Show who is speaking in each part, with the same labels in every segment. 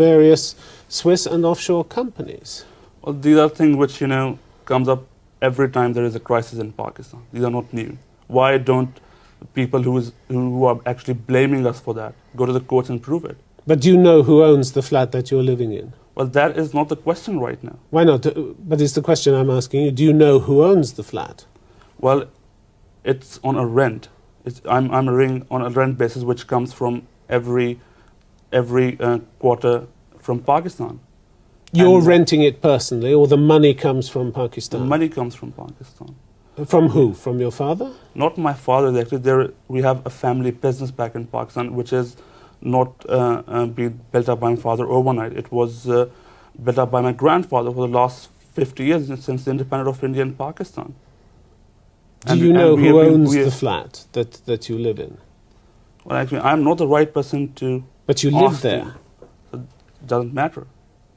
Speaker 1: Various Swiss and offshore companies.
Speaker 2: Well, these are things which, comes up every time there is a crisis in Pakistan. These are not new. Why don't people who are actually blaming us for that go to the courts and prove it?
Speaker 1: But do you know who owns the flat that you're living in?
Speaker 2: Well, that is not the question right now.
Speaker 1: Why not? But it's the question I'm asking you. Do you know who owns the flat?
Speaker 2: Well, it's on a rent. I'm ring on a rent basis which comes from every quarter from Pakistan.
Speaker 1: You're
Speaker 2: And
Speaker 1: renting it personally, or the money comes from
Speaker 2: the
Speaker 1: Pakistan?
Speaker 2: money comes from Pakistan.
Speaker 1: From who? From your father?
Speaker 2: Not my father. Actually, we have a family business back in Pakistan, which is not being built up by my father overnight. It was built up by my grandfather for the last 50 years since the independence of India and Pakistan.
Speaker 1: Do you know who owns the flat that you live in?
Speaker 2: Well, actually, I'm not the right person to.
Speaker 1: But you live
Speaker 2: ask
Speaker 1: there.
Speaker 2: you. So it doesn't matter.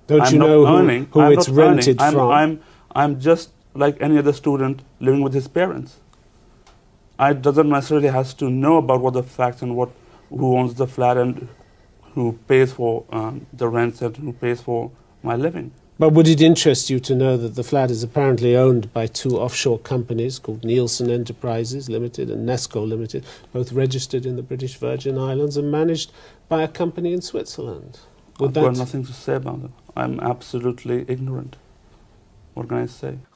Speaker 1: Don't
Speaker 2: I'm
Speaker 1: you
Speaker 2: not
Speaker 1: know
Speaker 2: earning.
Speaker 1: who
Speaker 2: I'm
Speaker 1: it's
Speaker 2: not earning.
Speaker 1: rented from?
Speaker 2: I'm just like any other student living with his parents. I doesn't necessarily has to know about what the facts and who owns the flat and who pays for the rents and who pays for my living.
Speaker 1: But would it interest you to know that the flat is apparently owned by two offshore companies called Nielsen Enterprises Limited and Nesco Limited, both registered in the British Virgin Islands and managed by a company in Switzerland?
Speaker 2: I've got nothing to say about it. I'm absolutely ignorant. What can I say?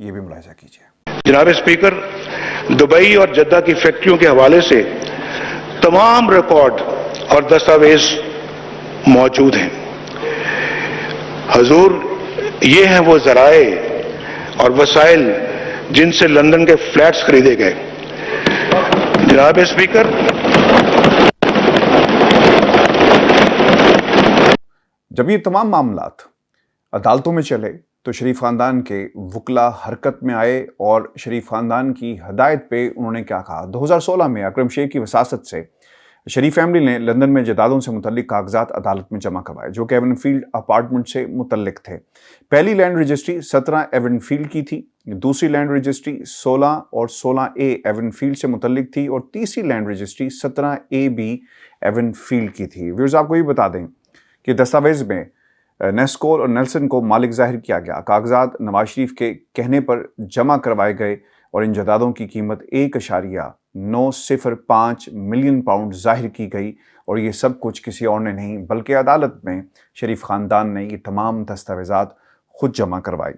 Speaker 3: یہ بھی ملاحظہ کیجیے۔
Speaker 4: جناب speaker, Dubai اور Jeddah کی فیکٹریوں کے حوالے سے تمام ریکارڈ اور دستاویز موجود ہیں۔ حضور، یہ ہیں وہ ذرائع اور وسائل جن سے لندن کے فلیٹس خریدے گئے۔ جناب اسپیکر،
Speaker 3: جب یہ تمام معاملات عدالتوں میں چلے تو شریف خاندان کے وکلا حرکت میں آئے اور شریف خاندان کی ہدایت پہ انہوں نے کیا کہا۔ 2016 میں اکرم شیخ کی وساست سے شریف فیملی نے لندن میں جائیدادوں سے متعلق کاغذات عدالت میں جمع کروائے جو کہ ایون فیلڈ اپارٹمنٹ سے متعلق تھے۔ پہلی لینڈ رجسٹری 17 ایون فیلڈ کی تھی، دوسری لینڈ رجسٹری 16 اور 16A ایون فیلڈ سے متعلق تھی، اور تیسری land registry 17AB even field کی تھی۔ ویورز، آپ کو یہ بتا دیں کہ دستاویز میں نیسکول اور نیلسن کو مالک ظاہر کیا گیا۔ کاغذات نواز شریف کے کہنے پر جمع کروائے گئے اور ان جائیدادوں کی قیمت 1.905 ملین پاؤنڈ ظاہر کی گئی، اور یہ سب کچھ کسی اور نے نہیں بلکہ عدالت میں شریف خاندان نے یہ تمام دستاویزات خود جمع کروائی۔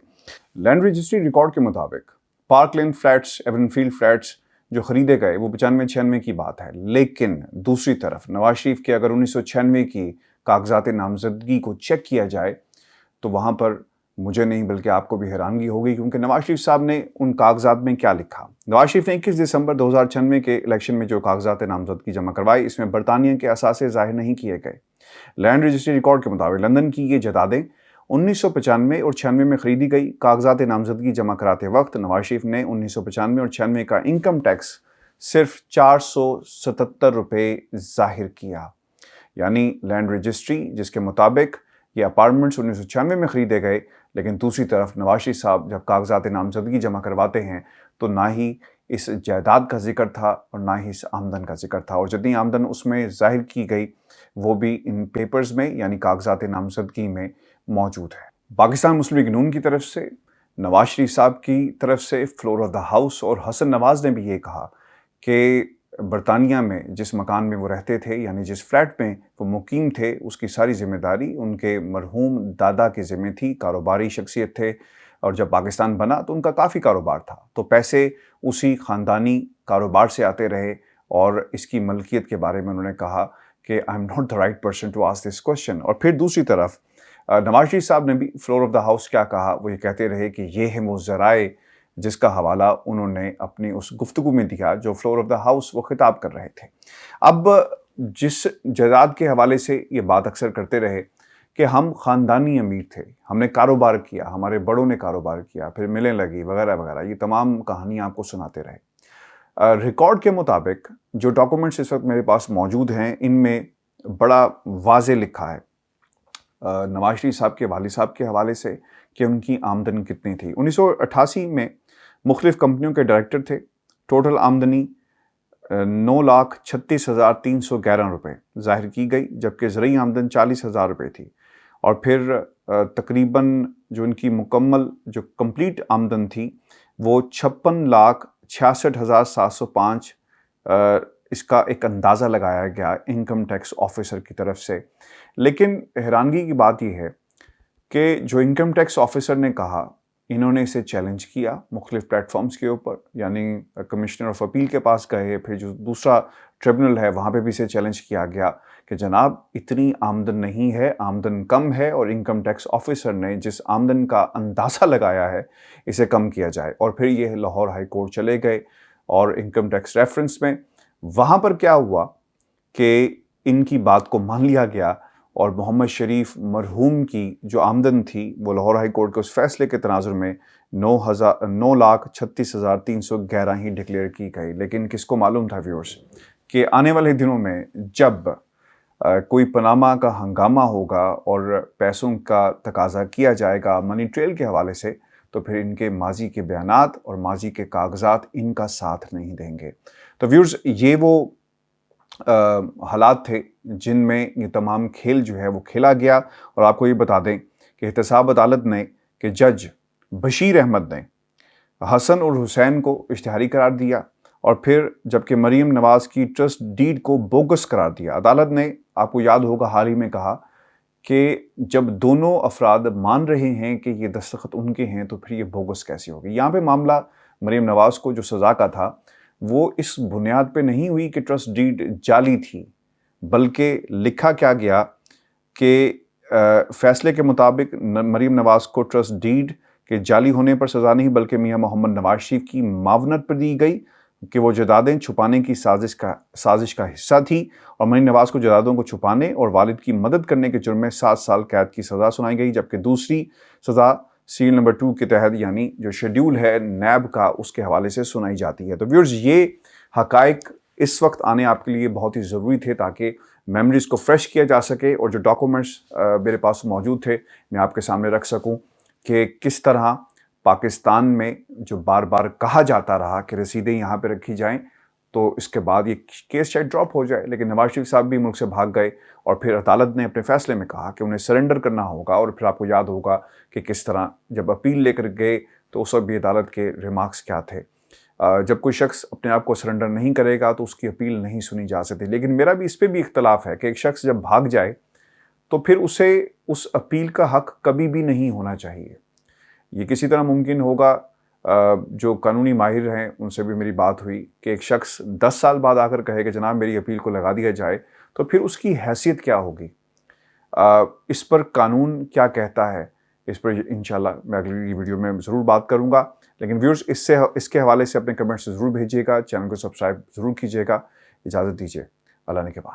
Speaker 3: لینڈ رجسٹری ریکارڈ کے مطابق پارک لین فلیٹس، ایون فیلڈ فلیٹس جو خریدے گئے وہ 95-96 کی بات ہے، لیکن دوسری طرف نواز شریف کے اگر 1996 کی کاغذات نامزدگی کو چیک کیا جائے تو وہاں پر مجھے نہیں بلکہ آپ کو بھی حیرانگی ہوگی، کیونکہ نواز شریف صاحب نے ان کاغذات میں کیا لکھا۔ نواز شریف نے 21 دسمبر 2096 کے الیکشن میں جو کاغذات نامزدگی جمع کروائی، اس میں برطانیہ کے اثاثے ظاہر نہیں کیے گئے۔ لینڈ رجسٹری ریکارڈ کے مطابق لندن کی یہ جائیدادیں 1995 اور 96 میں خریدی گئی۔ کاغذات نامزدگی جمع کراتے وقت نواز شریف نے 1995 اور 96 کا انکم ٹیکس صرف 477 روپے ظاہر کیا، یعنی لینڈ رجسٹری جس کے مطابق یہ اپارٹمنٹس 1996 میں خریدے گئے، لیکن دوسری طرف نواز شریف صاحب جب کاغذات نامزدگی جمع کرواتے ہیں تو نہ ہی اس جائیداد کا ذکر تھا اور نہ ہی اس آمدن کا ذکر تھا، اور جتنی آمدن اس میں ظاہر کی گئی وہ بھی ان پیپرز میں یعنی کاغذات نامزدگی میں موجود ہے۔ پاکستان مسلم لیگ نون کی طرف سے، نواز شریف صاحب کی طرف سے، فلور آف دا ہاؤس اور حسن نواز نے بھی یہ کہا کہ برطانیہ میں جس مکان میں وہ رہتے تھے یعنی جس فلیٹ میں وہ مقیم تھے اس کی ساری ذمہ داری ان کے مرحوم دادا کے ذمہ تھی۔ کاروباری شخصیت تھے اور جب پاکستان بنا تو ان کا کافی کاروبار تھا، تو پیسے اسی خاندانی کاروبار سے آتے رہے، اور اس کی ملکیت کے بارے میں انہوں نے کہا کہ I am not the right person to ask this question. اور پھر دوسری طرف نواز شریف صاحب نے بھی فلور آف دا ہاؤس کیا کہا، وہ یہ کہتے رہے کہ یہ ہیں وہ ذرائع جس کا حوالہ انہوں نے اپنی اس گفتگو میں دیا جو فلور آف دا ہاؤس وہ خطاب کر رہے تھے۔ اب جس جائیداد کے حوالے سے یہ بات اکثر کرتے رہے کہ ہم خاندانی امیر تھے، ہم نے کاروبار کیا، ہمارے بڑوں نے کاروبار کیا، پھر ملیں لگی وغیرہ وغیرہ، یہ تمام کہانیاں آپ کو سناتے رہے۔ ریکارڈ کے مطابق جو ڈاکومنٹس اس وقت میرے پاس موجود ہیں ان میں بڑا واضح لکھا ہے نواز شریف صاحب کے والد صاحب کے حوالے سے کہ ان کی آمدن کتنی تھی۔ 1988 میں مختلف کمپنیوں کے ڈائریکٹر تھے، ٹوٹل آمدنی 9,36,311 روپے ظاہر کی گئی، جبکہ زرعی آمدن 40,000 روپے تھی، اور پھر تقریباً جو ان کی مکمل جو کمپلیٹ آمدن تھی وہ 56,66,705 اس کا ایک اندازہ لگایا گیا انکم ٹیکس آفیسر کی طرف سے۔ لیکن حیرانگی کی بات یہ ہے کہ جو انکم ٹیکس آفیسر نے کہا، انہوں نے اسے چیلنج کیا مختلف پلیٹ فارمز کے اوپر، یعنی کمشنر آف اپیل کے پاس گئے، پھر جو دوسرا ٹریبونل ہے وہاں پہ بھی اسے چیلنج کیا گیا کہ جناب اتنی آمدن نہیں ہے، آمدن کم ہے، اور انکم ٹیکس آفیسر نے جس آمدن کا اندازہ لگایا ہے اسے کم کیا جائے۔ اور پھر یہ لاہور ہائی کورٹ چلے گئے اور انکم ٹیکس ریفرنس میں وہاں پر کیا ہوا کہ ان کی بات کو مان لیا گیا، اور محمد شریف مرحوم کی جو آمدن تھی وہ لاہور ہائی کورٹ کے اس فیصلے کے تناظر میں 9,36,311 ہی ڈکلیئر کی گئی۔ لیکن کس کو معلوم تھا ویورز کہ آنے والے دنوں میں جب کوئی پاناما کا ہنگامہ ہوگا اور پیسوں کا تقاضا کیا جائے گا منی ٹریل کے حوالے سے، تو پھر ان کے ماضی کے بیانات اور ماضی کے کاغذات ان کا ساتھ نہیں دیں گے۔ تو ویورز، یہ وہ حالات تھے جن میں یہ تمام کھیل جو ہے وہ کھیلا گیا، اور آپ کو یہ بتا دیں کہ احتساب عدالت نے کہ جج بشیر احمد نے حسن اور حسین کو اشتہاری قرار دیا، اور پھر جبکہ مریم نواز کی ٹرسٹ ڈیڈ کو بوگس قرار دیا۔ عدالت نے، آپ کو یاد ہوگا، حال ہی میں کہا کہ جب دونوں افراد مان رہے ہیں کہ یہ دستخط ان کے ہیں تو پھر یہ بوگس کیسی ہوگی. یہاں پہ معاملہ مریم نواز کو جو سزا کا تھا وہ اس بنیاد پہ نہیں ہوئی کہ ٹرسٹ ڈیڈ جعلی تھی، بلکہ لکھا کیا گیا کہ فیصلے کے مطابق مریم نواز کو ٹرسٹ ڈیڈ کے جعلی ہونے پر سزا نہیں بلکہ میاں محمد نواز شریف کی معاونت پر دی گئی کہ وہ جائیدادیں چھپانے کی سازش کا حصہ تھی، اور مریم نواز کو جائیدادوں کو چھپانے اور والد کی مدد کرنے کے جرم میں 7 سال قید کی سزا سنائی گئی، جبکہ دوسری سزا سیریل نمبر 2 کے تحت یعنی جو شیڈیول ہے نیب کا اس کے حوالے سے سنائی جاتی ہے. تو ویورز یہ حقائق اس وقت آنے آپ کے لیے بہت ہی ضروری تھے تاکہ میموریز کو فریش کیا جا سکے اور جو ڈاکومنٹس میرے پاس موجود تھے میں آپ کے سامنے رکھ سکوں کہ کس طرح پاکستان میں جو بار بار کہا جاتا رہا کہ رسیدیں یہاں پہ رکھی جائیں تو اس کے بعد یہ کیس شاید ڈراپ ہو جائے، لیکن نواز شریف صاحب بھی ملک سے بھاگ گئے اور پھر عدالت نے اپنے فیصلے میں کہا کہ انہیں سرنڈر کرنا ہوگا. اور پھر آپ کو یاد ہوگا کہ کس طرح جب اپیل لے کر گئے تو اس وقت بھی عدالت کے ریمارکس کیا تھے. جب کوئی شخص اپنے آپ کو سرنڈر نہیں کرے گا تو اس کی اپیل نہیں سنی جا سکتی. لیکن میرا بھی اس پہ بھی اختلاف ہے کہ ایک شخص جب بھاگ جائے تو پھر اسے اس اپیل کا حق کبھی بھی نہیں ہونا چاہیے. یہ کسی طرح ممکن ہوگا، جو قانونی ماہر ہیں ان سے بھی میری بات ہوئی کہ ایک شخص 10 سال بعد آ کر کہے کہ جناب میری اپیل کو لگا دیا جائے تو پھر اس کی حیثیت کیا ہوگی. اس پر قانون کیا کہتا ہے اس پر انشاءاللہ میں اگلی ویڈیو میں ضرور بات کروں گا. لیکن ویورز اس کے حوالے سے اپنے کمنٹس ضرور بھیجیے گا، چینل کو سبسکرائب ضرور کیجیے گا. اجازت دیجیے، اللہ نے کے بعد.